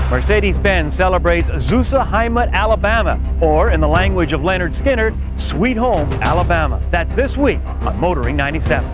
Mercedes-Benz celebrates Zusa Heimat, Alabama, or in the language of Leonard Skinner, Sweet Home, Alabama. That's this week on Motoring 97.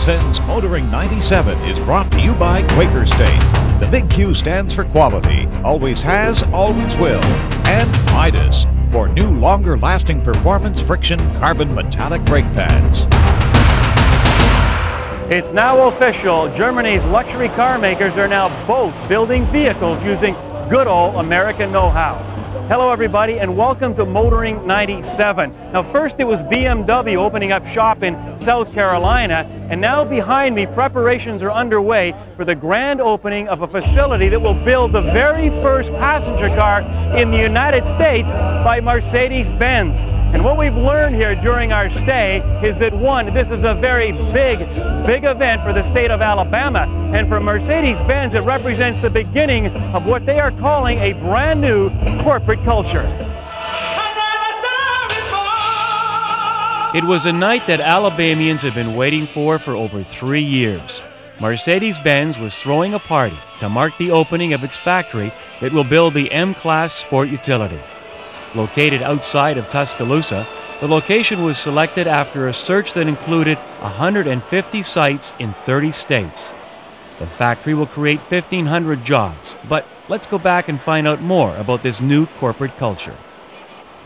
TSN's Motoring 97 is brought to you by Quaker State. The big Q stands for quality, always has, always will. And Midas, for new longer-lasting performance friction carbon metallic brake pads. It's now official. Germany's luxury car makers are now both building vehicles using good old American know-how. Hello everybody and welcome to Motoring 97. Now first it was BMW opening up shop in South Carolina, and now behind me preparations are underway for the grand opening of a facility that will build the very first passenger car in the United States by Mercedes-Benz. And what we've learned here during our stay is that one, this is a very big event for the state of Alabama. And for Mercedes-Benz, it represents the beginning of what they are calling a brand new corporate culture. It was a night that Alabamians have been waiting for over 3 years. Mercedes-Benz was throwing a party to mark the opening of its factory that will build the M-Class sport utility. Located outside of Tuscaloosa, the location was selected after a search that included 150 sites in 30 states. The factory will create 1,500 jobs, but let's go back and find out more about this new corporate culture.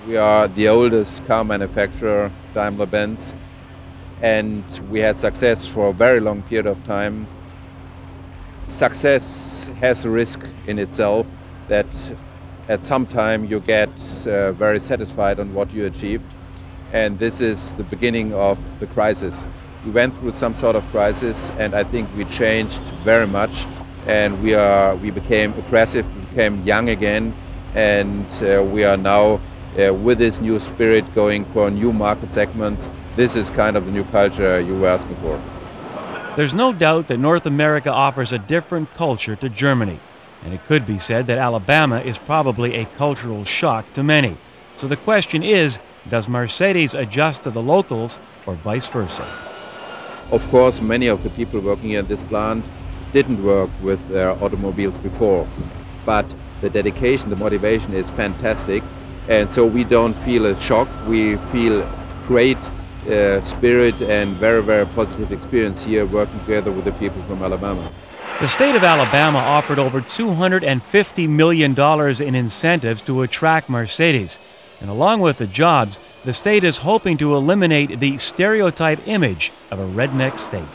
We are the oldest car manufacturer, Daimler-Benz, and we had success for a very long period of time. Success has a risk in itself that at some time you get very satisfied on what you achieved, and this is the beginning of the crisis. We went through some sort of crisis, and I think we changed very much, and we became aggressive, we became young again, and we are now with this new spirit going for new market segments. This is kind of the new culture you were asking for. There's no doubt that North America offers a different culture to Germany. And it could be said that Alabama is probably a cultural shock to many. So the question is, does Mercedes adjust to the locals or vice versa? Of course, many of the people working at this plant didn't work with their automobiles before. But the dedication, the motivation is fantastic. And so we don't feel a shock. We feel great spirit and very, very positive experience here working together with the people from Alabama. The state of Alabama offered over $250 million in incentives to attract Mercedes. And along with the jobs, the state is hoping to eliminate the stereotype image of a redneck state.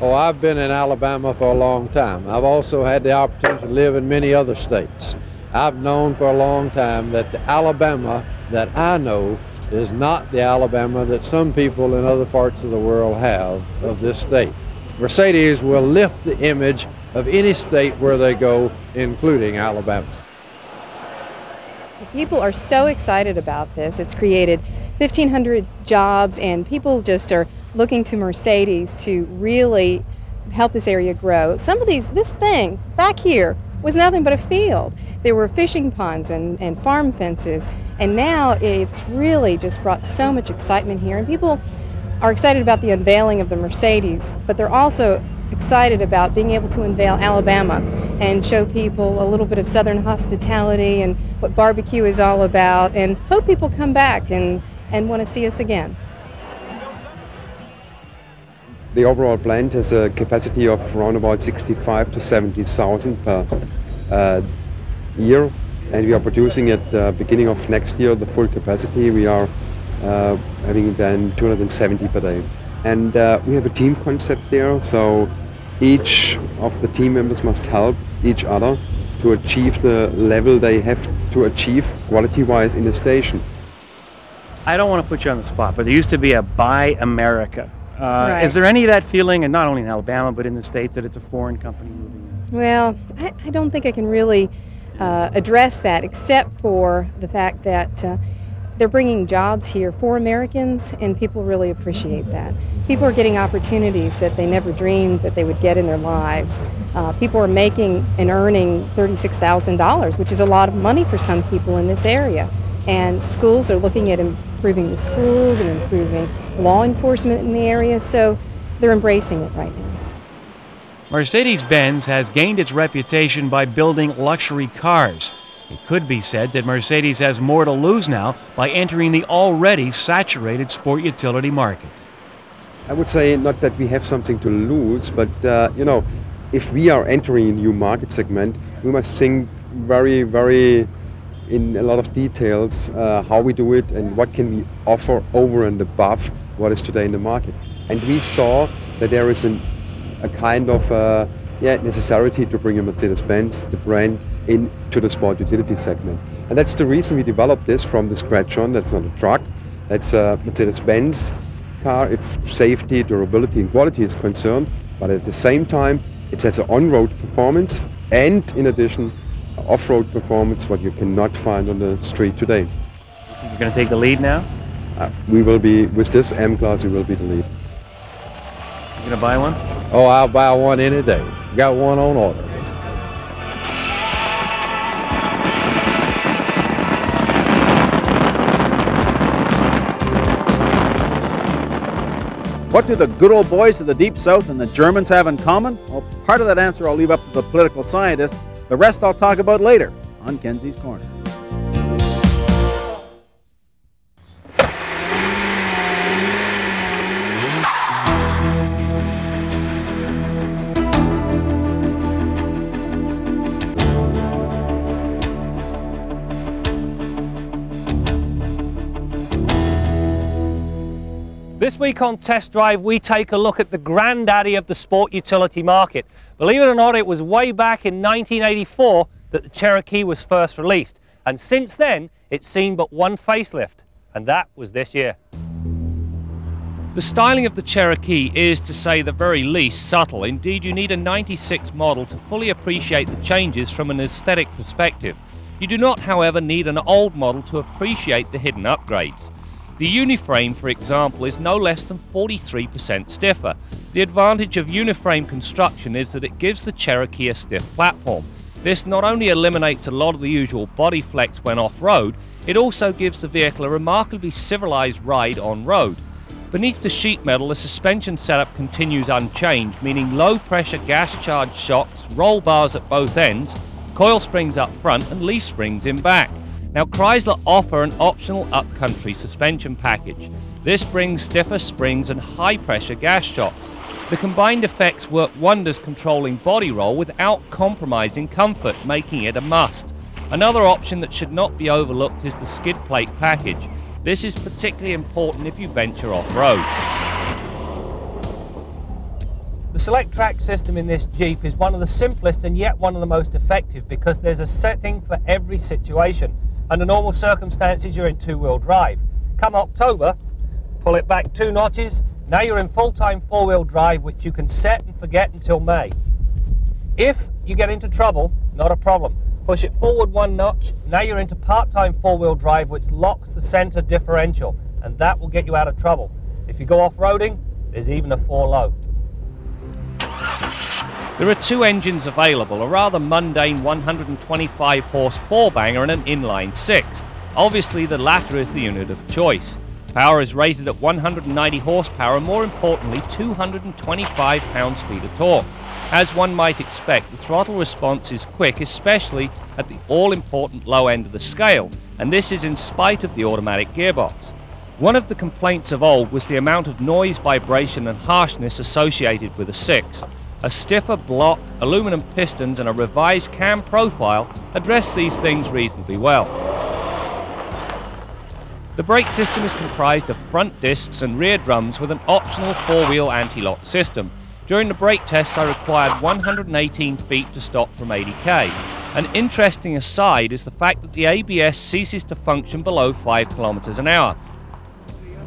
Oh, I've been in Alabama for a long time. I've also had the opportunity to live in many other states. I've known for a long time that the Alabama that I know is not the Alabama that some people in other parts of the world have of this state. Mercedes will lift the image of any state where they go, including Alabama. People are so excited about this. It's created 1,500 jobs, and people just are looking to Mercedes to really help this area grow. Some of this thing back here was nothing but a field. There were fishing ponds and farm fences, and now it's really just brought so much excitement here, and people are excited about the unveiling of the Mercedes, but they're also excited about being able to unveil Alabama and show people a little bit of Southern hospitality and what barbecue is all about, and hope people come back and want to see us again. The overall plant has a capacity of around about 65 to 70,000 per year, and we are producing at the beginning of next year the full capacity. We are having then 270 per day. And we have a team concept there, so each of the team members must help each other to achieve the level they have to achieve quality-wise in the station. I don't want to put you on the spot, but there used to be a Buy America Right. Is there any of that feeling, and not only in Alabama, but in the States, that it's a foreign company moving in? Well, I don't think I can really address that, except for the fact that they're bringing jobs here for Americans, and people really appreciate that. People are getting opportunities that they never dreamed that they would get in their lives. People are making and earning $36,000, which is a lot of money for some people in this area. And schools are looking at improving the schools and improving law enforcement in the area, so they're embracing it right now. Mercedes-Benz has gained its reputation by building luxury cars. It could be said that Mercedes has more to lose now by entering the already saturated sport utility market. I would say not that we have something to lose, but you know, if we are entering a new market segment, we must think very, very in a lot of details how we do it and what can we offer over and above what is today in the market. And we saw that there is a kind of necessity to bring a Mercedes-Benz, the brand, into the sport utility segment. And that's the reason we developed this from the scratch on. That's not a truck, that's a Mercedes-Benz car if safety, durability and quality is concerned, but at the same time it has an on-road performance and in addition off-road performance what you cannot find on the street today. You're going to take the lead now? We will be, with this M-Class, we will be the lead. You going to buy one? Oh, I'll buy one any day. Got one on order. What do the good old boys of the Deep South and the Germans have in common? Well, part of that answer I'll leave up to the political scientists. The rest I'll talk about later on Kenzie's Corner. This week on Test Drive, we take a look at the granddaddy of the sport utility market. Believe it or not, it was way back in 1984 that the Cherokee was first released. And since then, it's seen but one facelift, and that was this year. The styling of the Cherokee is, to say the very least, subtle. Indeed, you need a 96 model to fully appreciate the changes from an aesthetic perspective. You do not, however, need an old model to appreciate the hidden upgrades. The uniframe, for example, is no less than 43% stiffer. The advantage of uniframe construction is that it gives the Cherokee a stiff platform. This not only eliminates a lot of the usual body flex when off-road, it also gives the vehicle a remarkably civilized ride on-road. Beneath the sheet metal, the suspension setup continues unchanged, meaning low-pressure gas-charged shocks, roll bars at both ends, coil springs up front and leaf springs in back. Now, Chrysler offer an optional upcountry suspension package. This brings stiffer springs and high-pressure gas shocks. The combined effects work wonders controlling body roll without compromising comfort, making it a must. Another option that should not be overlooked is the skid plate package. This is particularly important if you venture off-road. The Select Track system in this Jeep is one of the simplest and yet one of the most effective because there's a setting for every situation. Under normal circumstances, you're in two-wheel drive. Come October, pull it back 2 notches. Now you're in full-time 4-wheel drive, which you can set and forget until May. If you get into trouble, not a problem. Push it forward 1 notch. Now you're into part-time 4-wheel drive, which locks the center differential, and that will get you out of trouble. If you go off-roading, there's even a 4-low. There are 2 engines available, a rather mundane 125 horse 4-banger and an inline 6. Obviously the latter is the unit of choice. Power is rated at 190 horsepower and more importantly 225 pounds-feet of torque. As one might expect, the throttle response is quick, especially at the all-important low end of the scale, and this is in spite of the automatic gearbox. One of the complaints of old was the amount of noise, vibration and harshness associated with a 6. A stiffer block, aluminum pistons and a revised cam profile address these things reasonably well. The brake system is comprised of front discs and rear drums with an optional 4-wheel anti-lock system. During the brake tests I required 118 feet to stop from 80k. An interesting aside is the fact that the ABS ceases to function below 5 kilometers an hour.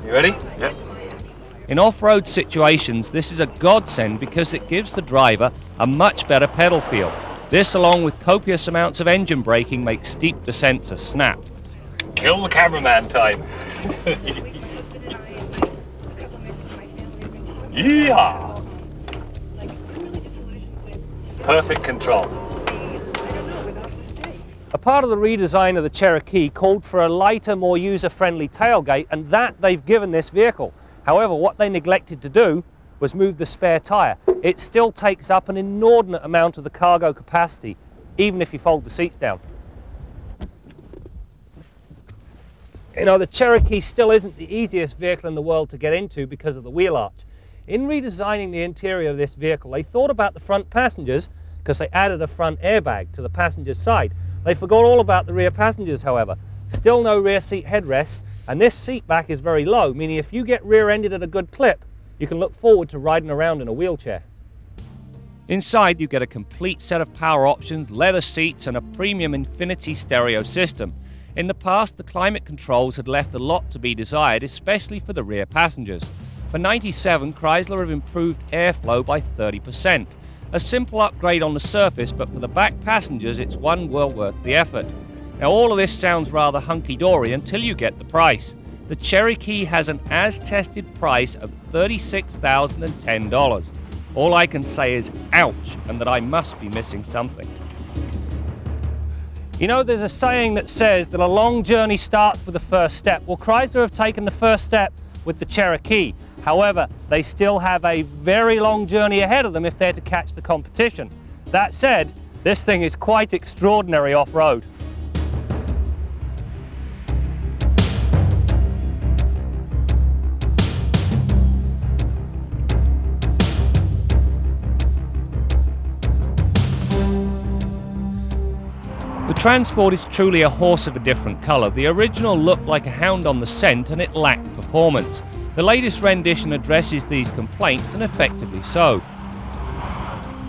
You ready? Yep. In off-road situations, this is a godsend because it gives the driver a much better pedal feel. This, along with copious amounts of engine braking, makes steep descents a snap. Kill the cameraman time. Yeehaw! Perfect control. A part of the redesign of the Cherokee called for a lighter, more user-friendly tailgate, and that they've given this vehicle. However, what they neglected to do was move the spare tyre. It still takes up an inordinate amount of the cargo capacity, even if you fold the seats down. You know, the Cherokee still isn't the easiest vehicle in the world to get into because of the wheel arch. In redesigning the interior of this vehicle, they thought about the front passengers because they added a front airbag to the passenger's side. They forgot all about the rear passengers, however. Still no rear seat headrests, and this seat back is very low, meaning if you get rear-ended at a good clip, you can look forward to riding around in a wheelchair. Inside, you get a complete set of power options, leather seats, and a premium Infinity stereo system. In the past, the climate controls had left a lot to be desired, especially for the rear passengers. For '97, Chrysler have improved airflow by 30%. A simple upgrade on the surface, but for the back passengers, it's one well worth the effort. Now, all of this sounds rather hunky-dory until you get the price. The Cherokee has an as-tested price of $36,010. All I can say is ouch, and that I must be missing something. You know, there's a saying that says that a long journey starts with the first step. Well, Chrysler have taken the first step with the Cherokee. However, they still have a very long journey ahead of them if they're to catch the competition. That said, this thing is quite extraordinary off-road. The Transport is truly a horse of a different colour. The original looked like a hound on the scent and it lacked performance. The latest rendition addresses these complaints, and effectively so.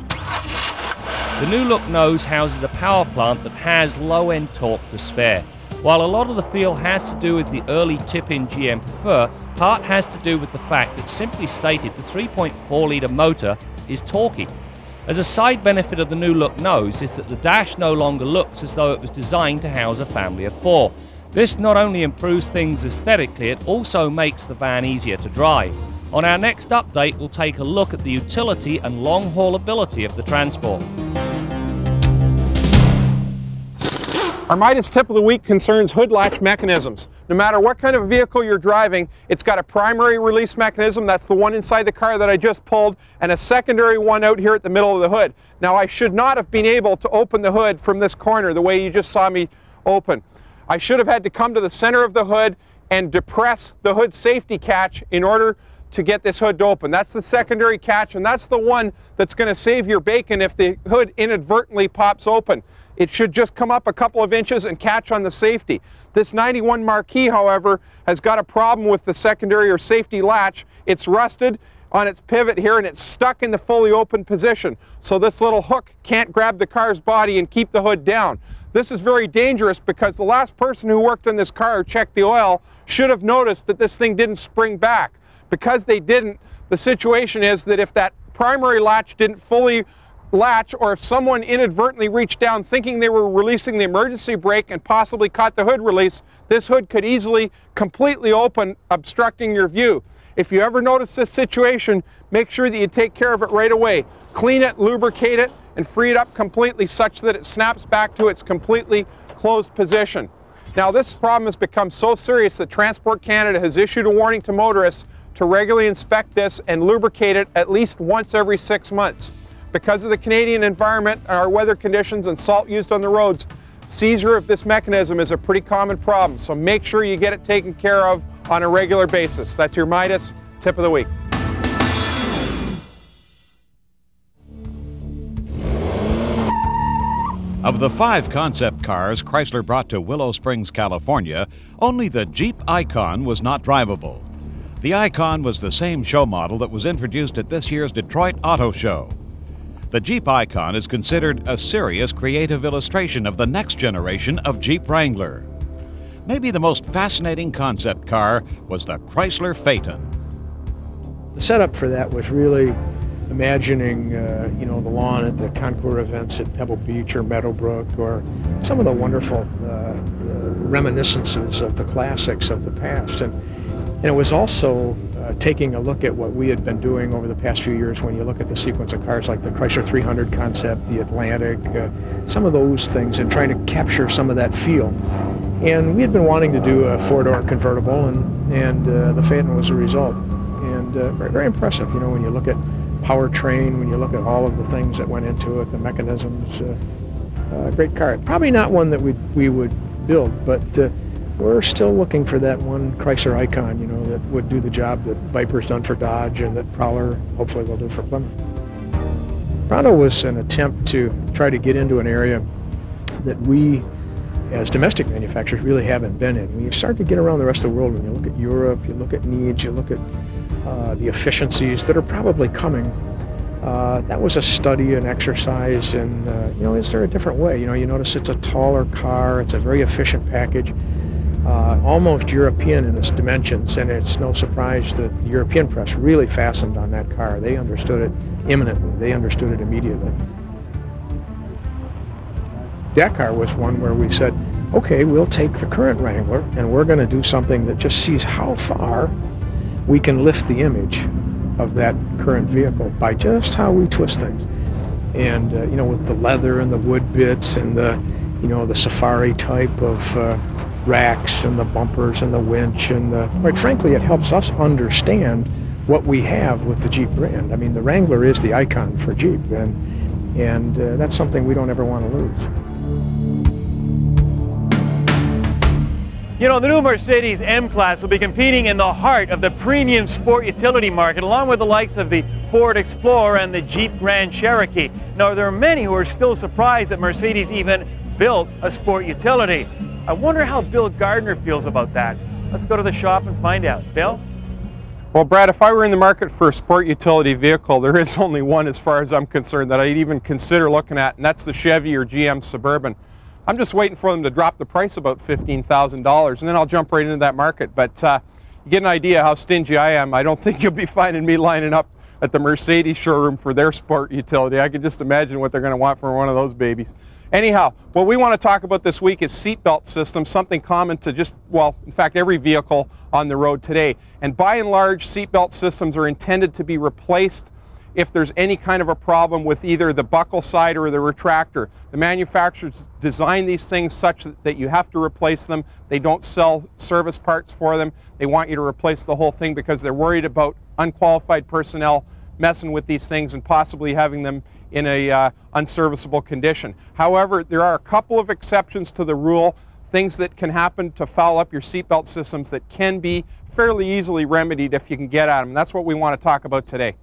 The new look nose houses a power plant that has low-end torque to spare. While a lot of the feel has to do with the early tip-in GM Prefer, part has to do with the fact that, simply stated, the 3.4-litre motor is torquey. As a side benefit of the new look nose is that the dash no longer looks as though it was designed to house a family of 4. This not only improves things aesthetically, it also makes the van easier to drive. On our next update, we'll take a look at the utility and long-haul ability of the Transport. Our Midas tip of the week concerns hood latch mechanisms. No matter what kind of vehicle you're driving, it's got a primary release mechanism, that's the one inside the car that I just pulled, and a secondary one out here at the middle of the hood. Now, I should not have been able to open the hood from this corner the way you just saw me open. I should have had to come to the center of the hood and depress the hood safety catch in order to get this hood to open. That's the secondary catch, and that's the one that's going to save your bacon if the hood inadvertently pops open. It should just come up a couple of inches and catch on the safety. This 91 Marquis, however, has got a problem with the secondary or safety latch. It's rusted on its pivot here and it's stuck in the fully open position. So this little hook can't grab the car's body and keep the hood down. This is very dangerous because the last person who worked on this car or checked the oil should have noticed that this thing didn't spring back. Because they didn't, the situation is that if that primary latch didn't fully latch, or if someone inadvertently reached down thinking they were releasing the emergency brake and possibly caught the hood release, this hood could easily completely open, obstructing your view. If you ever notice this situation, make sure that you take care of it right away. Clean it, lubricate it, and free it up completely such that it snaps back to its completely closed position. Now, this problem has become so serious that Transport Canada has issued a warning to motorists to regularly inspect this and lubricate it at least once every 6 months. Because of the Canadian environment, our weather conditions, and salt used on the roads, seizure of this mechanism is a pretty common problem, so make sure you get it taken care of on a regular basis. That's your Midas tip of the week. Of the 5 concept cars Chrysler brought to Willow Springs, California, only the Jeep Icon was not drivable. The Icon was the same show model that was introduced at this year's Detroit Auto Show. The Jeep Icon is considered a serious creative illustration of the next generation of Jeep Wrangler. Maybe the most fascinating concept car was the Chrysler Phaeton. The setup for that was really imagining, you know, the lawn at the Concours events at Pebble Beach or Meadowbrook, or some of the wonderful reminiscences of the classics of the past. And it was also taking a look at what we had been doing over the past few years. When you look at the sequence of cars like the Chrysler 300 concept, the Atlantic, some of those things, and trying to capture some of that feel. And we had been wanting to do a four-door convertible, and the Phaeton was a result. And very, very impressive, you know, when you look at powertrain, when you look at all of the things that went into it, the mechanisms. Great car. Probably not one that we would build, but we're still looking for that one Chrysler icon, you know, that would do the job that Viper's done for Dodge and that Prowler hopefully will do for Plymouth. Pronto was an attempt to try to get into an area that we, as domestic manufacturers, really haven't been in. When you start to get around the rest of the world, when you look at Europe, you look at needs, you look at the efficiencies that are probably coming, that was a study, an exercise, and you know, is there a different way? You know, you notice it's a taller car, it's a very efficient package, almost European in its dimensions, and it's no surprise that the European press really fastened on that car. They understood it imminently, they understood it immediately. That car was one where we said, okay, we'll take the current Wrangler and we're going to do something that just sees how far we can lift the image of that current vehicle by just how we twist things. And you know, with the leather and the wood bits and the, you know, the safari type of racks and the bumpers and the winch, and quite frankly, it helps us understand what we have with the Jeep brand. I mean, the Wrangler is the icon for Jeep, and that's something we don't ever want to lose. You know, the new Mercedes M-Class will be competing in the heart of the premium sport utility market, along with the likes of the Ford Explorer and the Jeep Grand Cherokee. Now, there are many who are still surprised that Mercedes even built a sport utility. I wonder how Bill Gardiner feels about that. Let's go to the shop and find out. Bill? Well, Brad, if I were in the market for a sport utility vehicle, there is only one, as far as I'm concerned, that I'd even consider looking at, and that's the Chevy or GM Suburban. I'm just waiting for them to drop the price about $15,000, and then I'll jump right into that market. But you get an idea how stingy I am. I don't think you'll be finding me lining up at the Mercedes showroom for their sport utility. I can just imagine what they're going to want for one of those babies. Anyhow, what we want to talk about this week is seatbelt systems, something common to just, well, in fact, every vehicle on the road today. And by and large, seatbelt systems are intended to be replaced if there's any kind of a problem with either the buckle side or the retractor. The manufacturers design these things such that you have to replace them. They don't sell service parts for them. They want you to replace the whole thing because they're worried about unqualified personnel messing with these things and possibly having them in a unserviceable condition. However, there are a couple of exceptions to the rule, things that can happen to foul up your seatbelt systems that can be fairly easily remedied if you can get at them. And that's what we want to talk about today.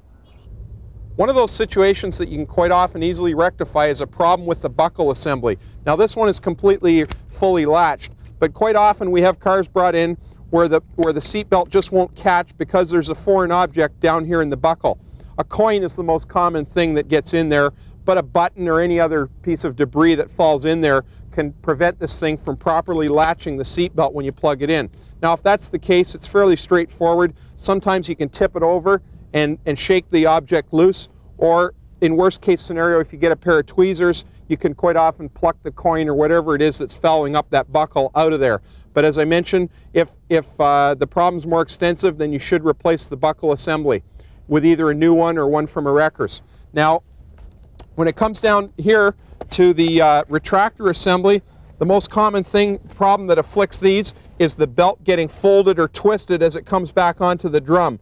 One of those situations that you can quite often easily rectify is a problem with the buckle assembly. Now, this one is completely fully latched, but quite often we have cars brought in where the seatbelt just won't catch because there's a foreign object down here in the buckle. A coin is the most common thing that gets in there, but a button or any other piece of debris that falls in there can prevent this thing from properly latching the seatbelt when you plug it in. Now, if that's the case, it's fairly straightforward. Sometimes you can tip it over and shake the object loose, or in worst case scenario, if you get a pair of tweezers, you can quite often pluck the coin or whatever it is that's fouling up that buckle out of there. But as I mentioned, if the problem's more extensive, then you should replace the buckle assembly with either a new one or one from a wrecker's. Now, when it comes down here to the retractor assembly, the most common problem that afflicts these is the belt getting folded or twisted as it comes back onto the drum.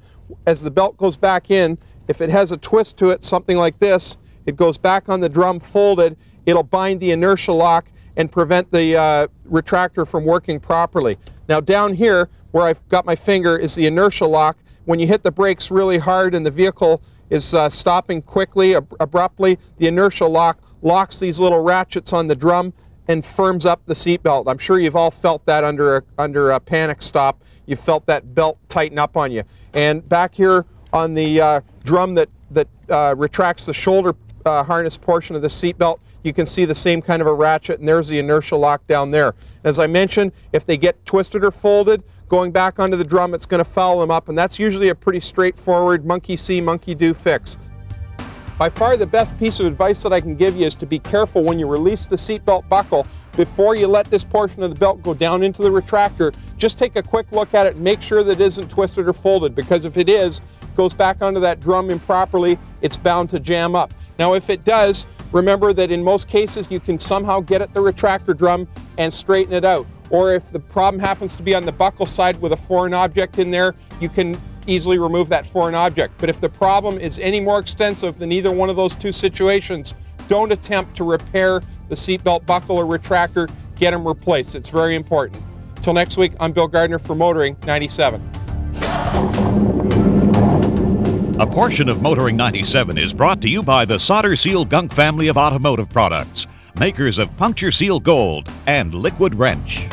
As the belt goes back in, if it has a twist to it, something like this, it goes back on the drum folded, it'll bind the inertia lock and prevent the retractor from working properly. Now down here, where I've got my finger, is the inertia lock. When you hit the brakes really hard and the vehicle is stopping quickly, abruptly, the inertia lock locks these little ratchets on the drum and firms up the seatbelt. I'm sure you've all felt that under a panic stop. You felt that belt tighten up on you. And back here on the drum that retracts the shoulder harness portion of the seatbelt, you can see the same kind of a ratchet, and there's the inertia lock down there. As I mentioned, if they get twisted or folded, going back onto the drum, it's going to foul them up, and that's usually a pretty straightforward monkey see, monkey do fix. By far the best piece of advice that I can give you is to be careful when you release the seatbelt buckle. Before you let this portion of the belt go down into the retractor, just take a quick look at it and make sure that it isn't twisted or folded, because if it is, it goes back onto that drum improperly, it's bound to jam up. Now if it does, remember that in most cases you can somehow get at the retractor drum and straighten it out. Or if the problem happens to be on the buckle side with a foreign object in there, you can easily remove that foreign object. But if the problem is any more extensive than either one of those two situations, don't attempt to repair the seatbelt buckle or retractor. Get them replaced. It's very important. Till next week, I'm Bill Gardiner for Motoring 97. A portion of Motoring 97 is brought to you by the Solder Seal Gunk family of automotive products, makers of Puncture Seal Gold and Liquid Wrench.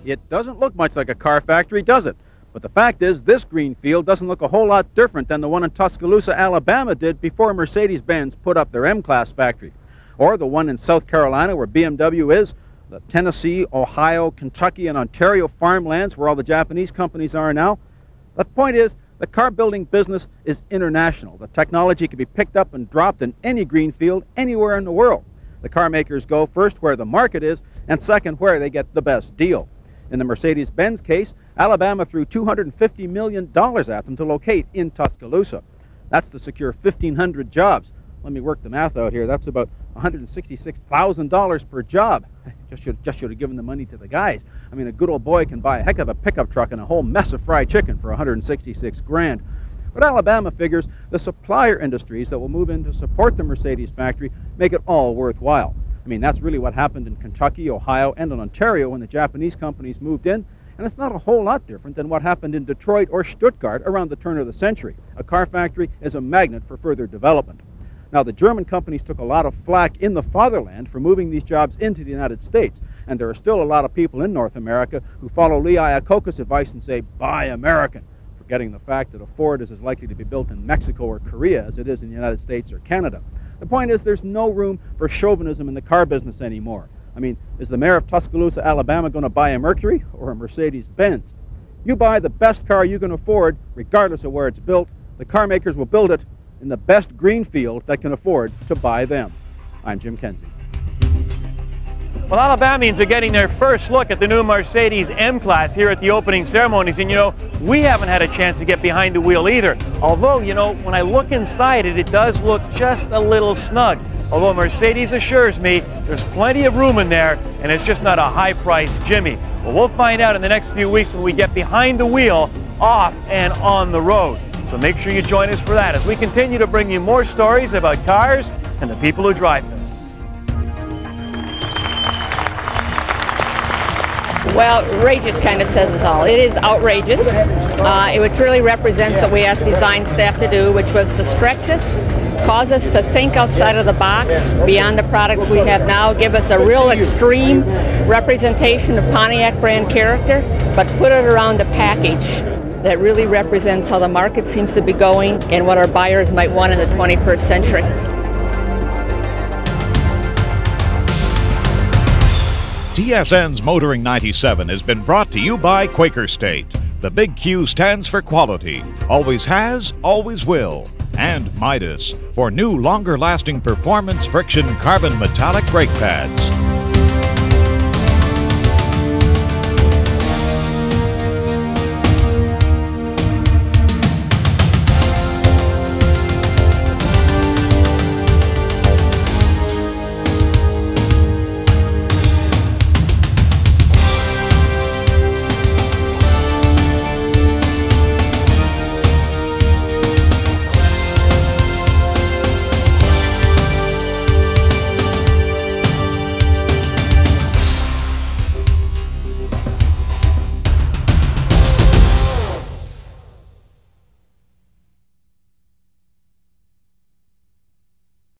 It doesn't look much like a car factory, does it? But the fact is, this green field doesn't look a whole lot different than the one in Tuscaloosa, Alabama did before Mercedes-Benz put up their M-Class factory. Or the one in South Carolina where BMW is, the Tennessee, Ohio, Kentucky, and Ontario farmlands where all the Japanese companies are now. The point is, the car building business is international. The technology can be picked up and dropped in any green field anywhere in the world. The car makers go first where the market is, and second where they get the best deal. In the Mercedes-Benz case, Alabama threw $250 million at them to locate in Tuscaloosa. That's to secure 1,500 jobs. Let me work the math out here. That's about $166,000 per job. Just should have given the money to the guys. I mean, a good old boy can buy a heck of a pickup truck and a whole mess of fried chicken for $166 grand. But Alabama figures the supplier industries that will move in to support the Mercedes factory make it all worthwhile. I mean, that's really what happened in Kentucky, Ohio, and in Ontario when the Japanese companies moved in, and it's not a whole lot different than what happened in Detroit or Stuttgart around the turn of the century. A car factory is a magnet for further development. Now, the German companies took a lot of flack in the fatherland for moving these jobs into the United States, and there are still a lot of people in North America who follow Lee Iacocca's advice and say, buy American, forgetting the fact that a Ford is as likely to be built in Mexico or Korea as it is in the United States or Canada. The point is, there's no room for chauvinism in the car business anymore. I mean, is the mayor of Tuscaloosa, Alabama going to buy a Mercury or a Mercedes-Benz? You buy the best car you can afford, regardless of where it's built. The car makers will build it in the best green field that can afford to buy them. I'm Jim Kenzie. Well, Alabamians are getting their first look at the new Mercedes M-Class here at the opening ceremonies, and you know, we haven't had a chance to get behind the wheel either. Although, you know, when I look inside it, it does look just a little snug. Although Mercedes assures me there's plenty of room in there, and it's just not a high-priced Jimmy. Well, we'll find out in the next few weeks when we get behind the wheel, off and on the road. So make sure you join us for that as we continue to bring you more stories about cars and the people who drive them. Well, outrageous kind of says it all. It is outrageous. It really represents what we asked design staff to do, which was to stretch us, cause us to think outside of the box, beyond the products we have now, give us a real extreme representation of Pontiac brand character, but put it around a package that really represents how the market seems to be going and what our buyers might want in the 21st century. TSN's Motoring 97 has been brought to you by Quaker State. The big Q stands for quality, always has, always will. And Midas for new, longer-lasting performance friction carbon metallic brake pads.